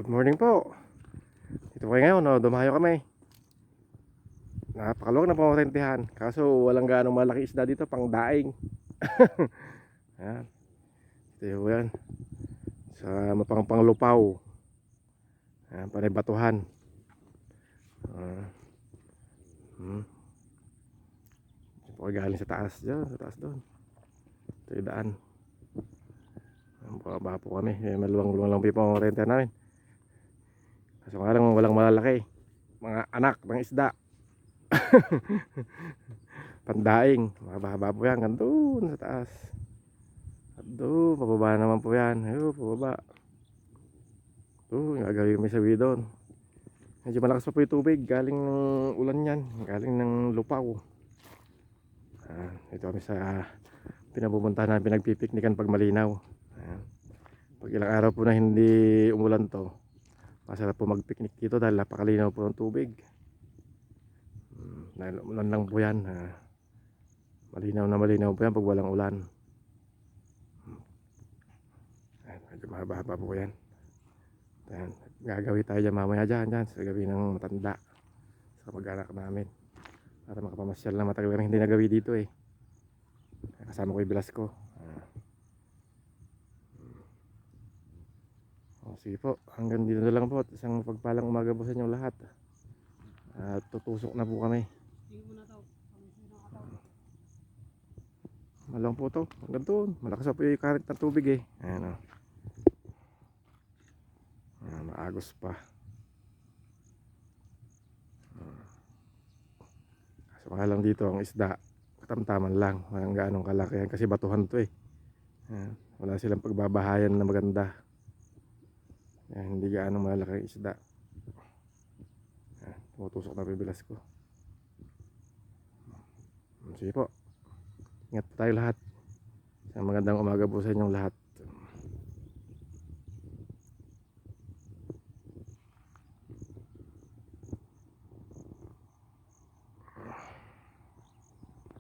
Good morning po. Dito kayo ngayon, no? Dumayo kami. Napakaluwag na pamarintihan. Kaso walang ganong malaki isda dito, pang daing. Ayan. Ito yung yan. Sa mapang lupaw. Ayan, panay batuhan. Ito po galing sa taas dyan, sa taas doon. Ito yung daan. Baba po kami. Maluwang-luwang lang po yung pamarintihan namin. Kaso nga lang walang malalaki. Mga anak ng isda. Pandaing, mahaba po yan, gandun sa taas. At doon, pababa naman po yan. Ayun, pababa. Doon, gagawin may sabi doon. Medyo malakas pa po yung tubig. Galing ng ulan yan. Galing ng lupaw. Ito kami sa pinapupuntahan namin, pinagpipiknikan pag malinaw. Pag ilang araw po na hindi umulan to, masarap po magpiknik dito dahil napakalinaw po ng tubig. Dahil ulan lang po yan. Malinaw na malinaw po yan pag walang ulan. Medyo mahaba po yan. Ayan, gagawin tayo dyan mamaya dyan sa gabi ng matanda sa pag-anak namin para makapamasyal na matagal kami hindi nagawi dito eh. Kasama ko yung Velasco. Sige po, hanggang dito na lang po. Isang pagpalang umaga po sa inyong lahat. At tutusok na po kami. Malang po to, hanggang doon. Malakas po yung current ng tubig eh. Ayan o. Maagos pa. Kaso nga lang dito ang isda, katamtaman lang, walang gaanong kalaki kasi batuhan to eh. Wala silang pagbabahayan na maganda. Hindi gaanong malaki ang isda. Tumutusok na bibilas ko. Sige po, ingat po tayo lahat. Isang magandang umaga po sa inyong lahat.